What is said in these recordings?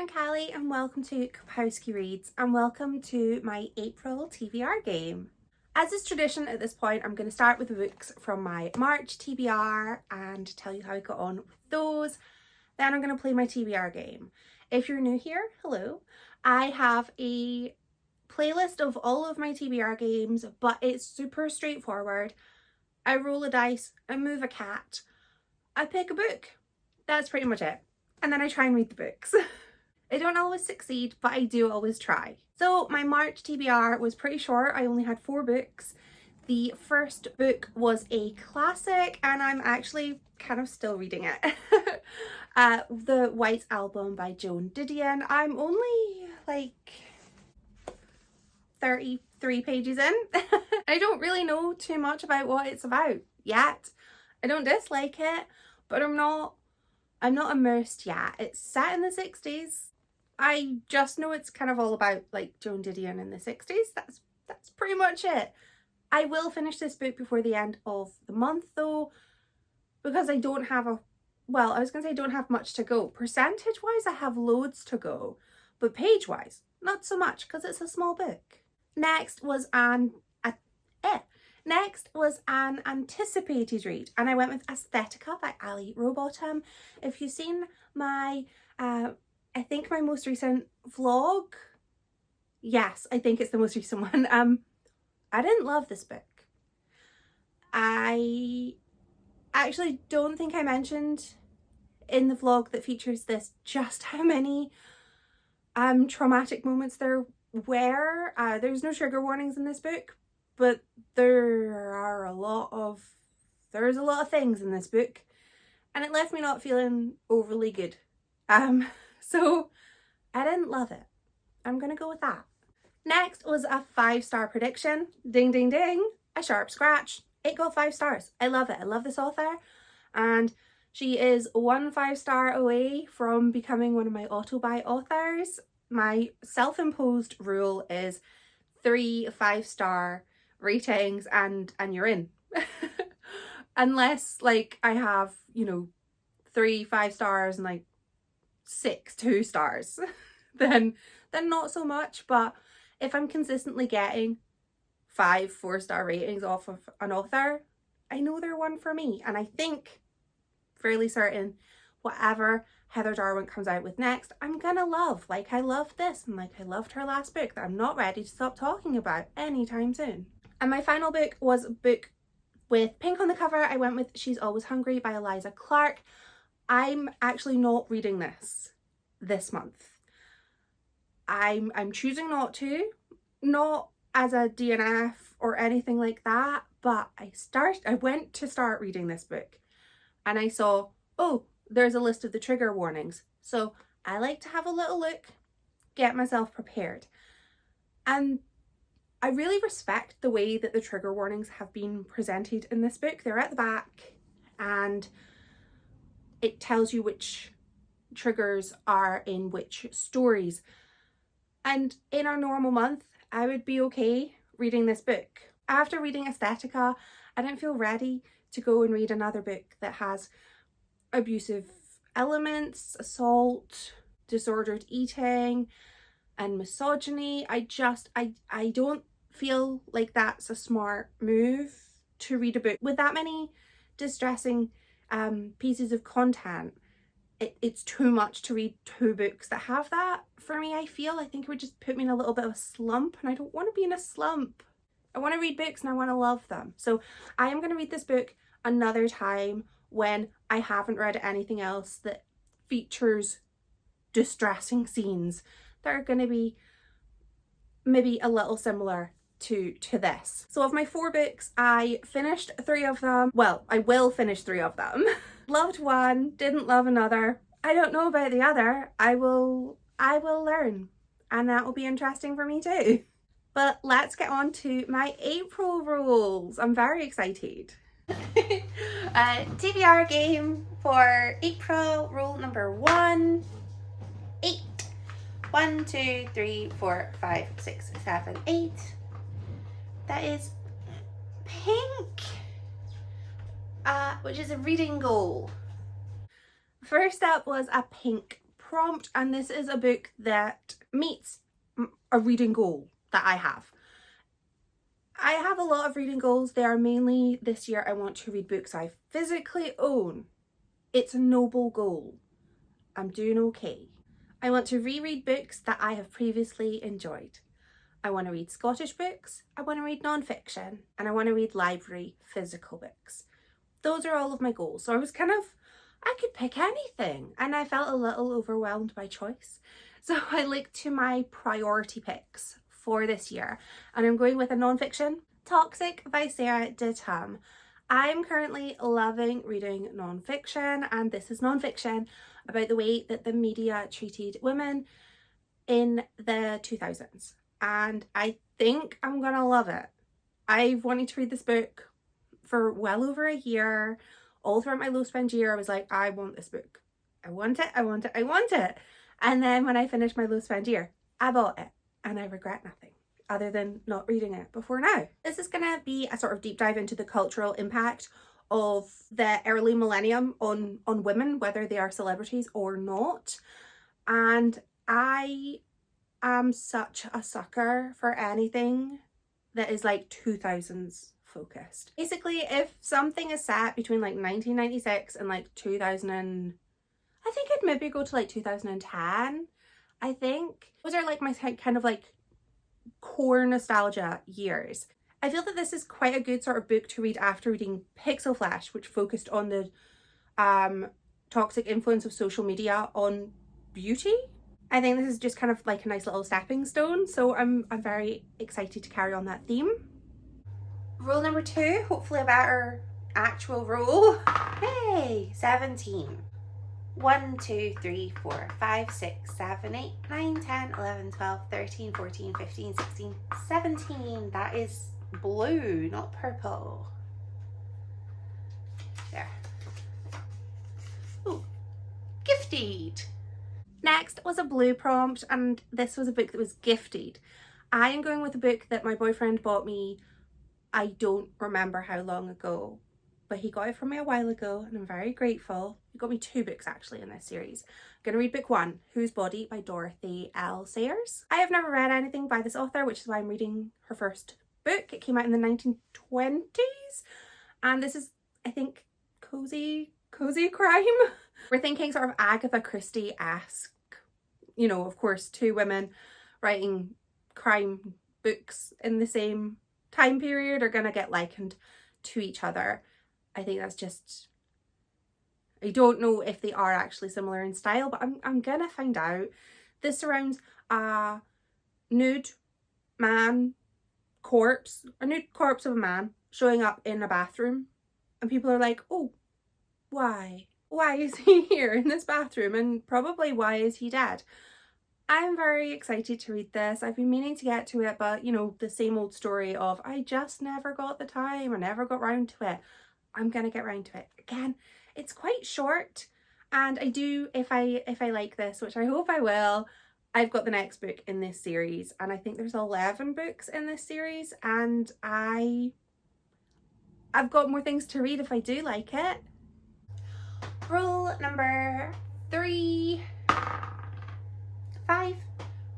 I'm Callie and welcome to Kapowski Reads and welcome to my April TBR game. As is tradition at this point, I'm going to start with the books from my March TBR and tell you how I got on with those. Then I'm going to play my TBR game. If you're new here, hello. I have a playlist of all of my TBR games, but it's super straightforward. I roll a dice, I move a cat, I pick a book. That's pretty much it. And then I try and read the books. I don't always succeed, but I do always try. So my March TBR was pretty short. I only had 4 books. The first book was a classic and I'm actually kind of still reading it. The White Album by Joan Didion. I'm only like 33 pages in. I don't really know too much about what it's about yet. I don't dislike it, but I'm not immersed yet. It's set in the 60s. I just know it's kind of all about like Joan Didion in the 60s. That's pretty much it. I will finish this book before the end of the month though, because I don't have I was going to say I don't have much to go. Percentage wise, I have loads to go, but page wise, not so much because it's a small book. Next was an anticipated read and I went with Aesthetica by Ali Rowbottom. If you've seen my I think my most recent vlog, yes, I think it's the most recent one. I didn't love this book. I actually don't think I mentioned in the vlog that features this just how many traumatic moments there were. There's no trigger warnings in this book, but there's a lot of things in this book and it left me not feeling overly good. So I didn't love it. I'm gonna go with that. Next was a 5-star prediction. Ding, ding, ding. A sharp scratch. It got 5 stars. I love it. I love this author. And she is 1 5-star away from becoming one of my auto-buy authors. My self-imposed rule is 3 5-star ratings and you're in. Unless like I have, 3 5 stars and like 6 2 stars, then not so much. But if I'm consistently getting 5 4-star ratings off of an author, I know they're one for me. And I think fairly certain whatever Heather Darwin comes out with next, I'm gonna love. Like I loved this and like I loved her last book that I'm not ready to stop talking about anytime soon. And my final book was a book with pink on the cover. I went with She's Always Hungry by Eliza Clark. I'm actually not reading this month. I'm choosing not to, not as a DNF or anything like that, but I went to start reading this book and I saw, oh, there's a list of the trigger warnings. So I like to have a little look, get myself prepared. And I really respect the way that the trigger warnings have been presented in this book. They're at the back and it tells you which triggers are in which stories. And in a normal month, I would be okay reading this book. After reading Aesthetica, I didn't feel ready to go and read another book that has abusive elements, assault, disordered eating, and misogyny. I don't feel like that's a smart move to read a book with that many distressing pieces of content. It's too much to read 2 books that have that for me. I think it would just put me in a little bit of a slump and I don't want to be in a slump. I want to read books and I want to love them. So I am going to read this book another time when I haven't read anything else that features distressing scenes that are going to be maybe a little similar to this. So of my 4 books, I finished 3 of them. Well, I will finish 3 of them. Loved one, didn't love another. I don't know about the other. I will learn and that will be interesting for me too. But let's get on to my April rules. I'm very excited. TBR game for April, rule number 1. 8. 1 2 3 4 5 6 7 8. That is pink, which is a reading goal. First up was a pink prompt, and this is a book that meets a reading goal that I have. I have a lot of reading goals. They are mainly this year I want to read books I physically own. It's a noble goal. I'm doing okay. I want to reread books that I have previously enjoyed. I want to read Scottish books, I want to read non-fiction, and I want to read library physical books. Those are all of my goals. So I could pick anything, and I felt a little overwhelmed by choice. So I looked to my priority picks for this year, and I'm going with a non-fiction, Toxic by Sarah Ditham. I'm currently loving reading non-fiction, and this is non-fiction about the way that the media treated women in the 2000s. And I think I'm gonna love it. I've wanted to read this book for well over a year. All throughout my low spend year, I was like, I want this book. I want it, I want it, I want it. And then when I finished my low spend year, I bought it, and I regret nothing other than not reading it before now. This is gonna be a sort of deep dive into the cultural impact of the early millennium on women, whether they are celebrities or not. And I am such a sucker for anything that is like 2000s focused. Basically, if something is set between like 1996 and like 2000 and I think I'd maybe go to like 2010. I think those are like my kind of like core nostalgia years. I feel that this is quite a good sort of book to read after reading Pixel Flash, which focused on the toxic influence of social media on beauty. I think this is just kind of like a nice little stepping stone, so I'm very excited to carry on that theme. Rule number 2, hopefully a better actual rule. Hey, 17. 1, 2, 3, 4, 5, 6, 7, 8, 9, 10, 11, 12, 13, 14, 15, 16, 17. That is blue, not purple. There. Ooh, gifted. Next was a blue prompt, and this was a book that was gifted. I am going with a book that my boyfriend bought me, I don't remember how long ago, but he got it for me a while ago, and I'm very grateful. He got me 2 books actually in this series. I'm going to read book 1, Whose Body by Dorothy L. Sayers. I have never read anything by this author, which is why I'm reading her first book. It came out in the 1920s, and this is, I think, cozy crime. We're thinking sort of Agatha Christie-esque. You know, of course, 2 women writing crime books in the same time period are gonna get likened to each other. I think that's just, I don't know if they are actually similar in style, but I'm gonna find out. This surrounds a nude corpse of a man showing up in a bathroom, and people are like, oh, why is he here in this bathroom, and probably why is he dead? I'm very excited to read this. I've been meaning to get to it, but you know, the same old story of I just never got the time or never got round to it. I'm gonna get round to it. Again, it's quite short, and I do, if I like this, which I hope I will, I've got the next book in this series, and I think there's 11 books in this series, and I've got more things to read if I do like it. Rule number 3. 5.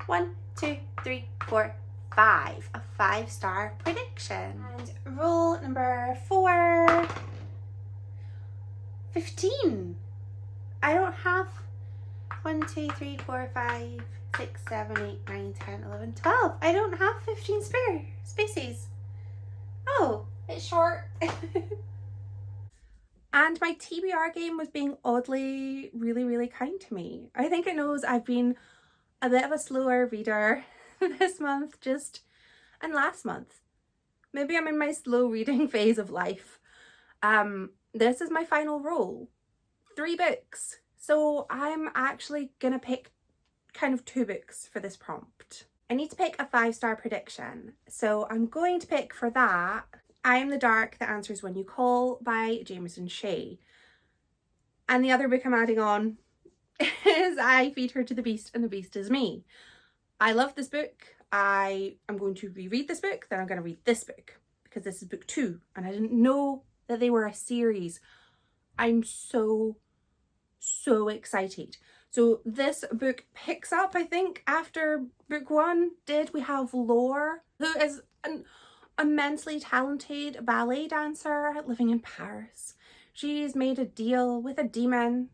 1, 2, 3, 4, 5. A 5-star prediction. And rule number 4. 15. I don't have 1, 2, 3, 4, 5, 6, 7, 8, 9, 10, 11, 12. I don't have 15 spaces. Oh, it's short. And my TBR game was being oddly really kind to me. I think it knows I've been a bit of a slower reader this month and last month. Maybe I'm in my slow reading phase of life. This is my final roll. 3 books. So I'm actually gonna pick kind of 2 books for this prompt. I need to pick a 5-star prediction. So I'm going to pick for that I Am the Dark That Answers When You Call by Jameson Shea. And the other book I'm adding on is I Feed Her to the Beast and the Beast is Me. I love this book. I am going to reread this book, then I'm going to read this book because this is book 2 and I didn't know that they were a series. I'm so excited. So this book picks up, I think, after book 1 did. We have Laure, who is an immensely talented ballet dancer living in Paris. She's made a deal with a demon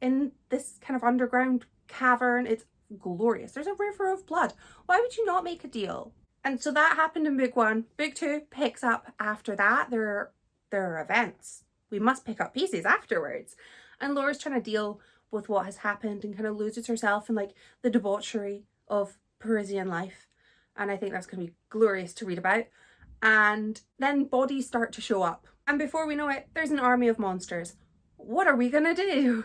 in this kind of underground cavern. It's glorious. There's a river of blood. Why would you not make a deal? And so that happened in book 1. Book 2 picks up after that. There are events. We must pick up pieces afterwards. And Laura's trying to deal with what has happened and kind of loses herself in like the debauchery of Parisian life. And I think that's going to be glorious to read about. And then bodies start to show up. And before we know it, there's an army of monsters. What are we gonna do?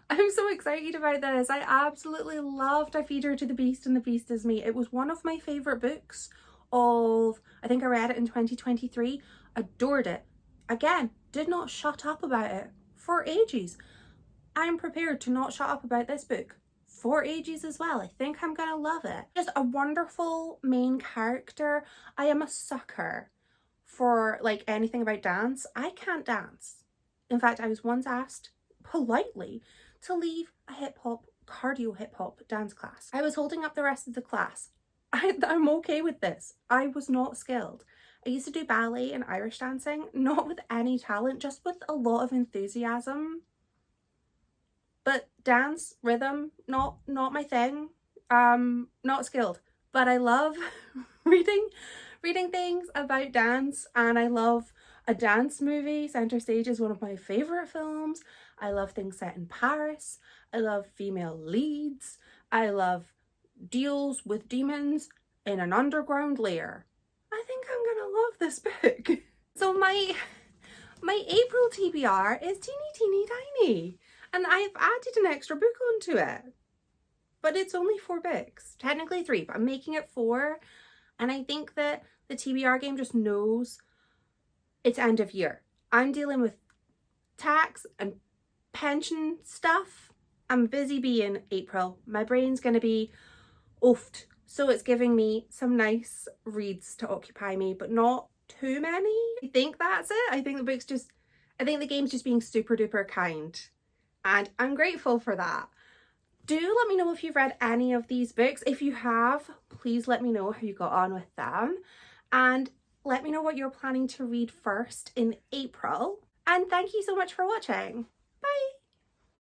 I'm so excited about this. I absolutely loved I Feed Her to the Beast and the Beast Is Me. It was one of my favourite books of, I think I read it in 2023. Adored it. Again, did not shut up about it for ages. I'm prepared to not shut up about this book for ages as well. I think I'm gonna love it. Just a wonderful main character. I am a sucker for like anything about dance. I can't dance. In fact, I was once asked politely to leave a cardio hip hop dance class. I was holding up the rest of the class. I'm okay with this. I was not skilled. I used to do ballet and Irish dancing, not with any talent, just with a lot of enthusiasm. But dance, rhythm, not my thing. Not skilled. But I love reading things about dance, and I love a dance movie. Center Stage is one of my favorite films. I love things set in Paris. I love female leads. I love deals with demons in an underground lair. I think I'm gonna love this book. So my April TBR is teeny tiny, and I've added an extra book onto it. But it's only 4 books, technically 3, but I'm making it 4. And I think that the TBR game just knows it's end of year. I'm dealing with tax and pension stuff. I'm busy being April. My brain's gonna be oofed. So it's giving me some nice reads to occupy me, but not too many. I think that's it. I think the game's just being super duper kind. And I'm grateful for that. Do let me know if you've read any of these books. If you have, please let me know how you got on with them. And let me know what you're planning to read first in April. And thank you so much for watching.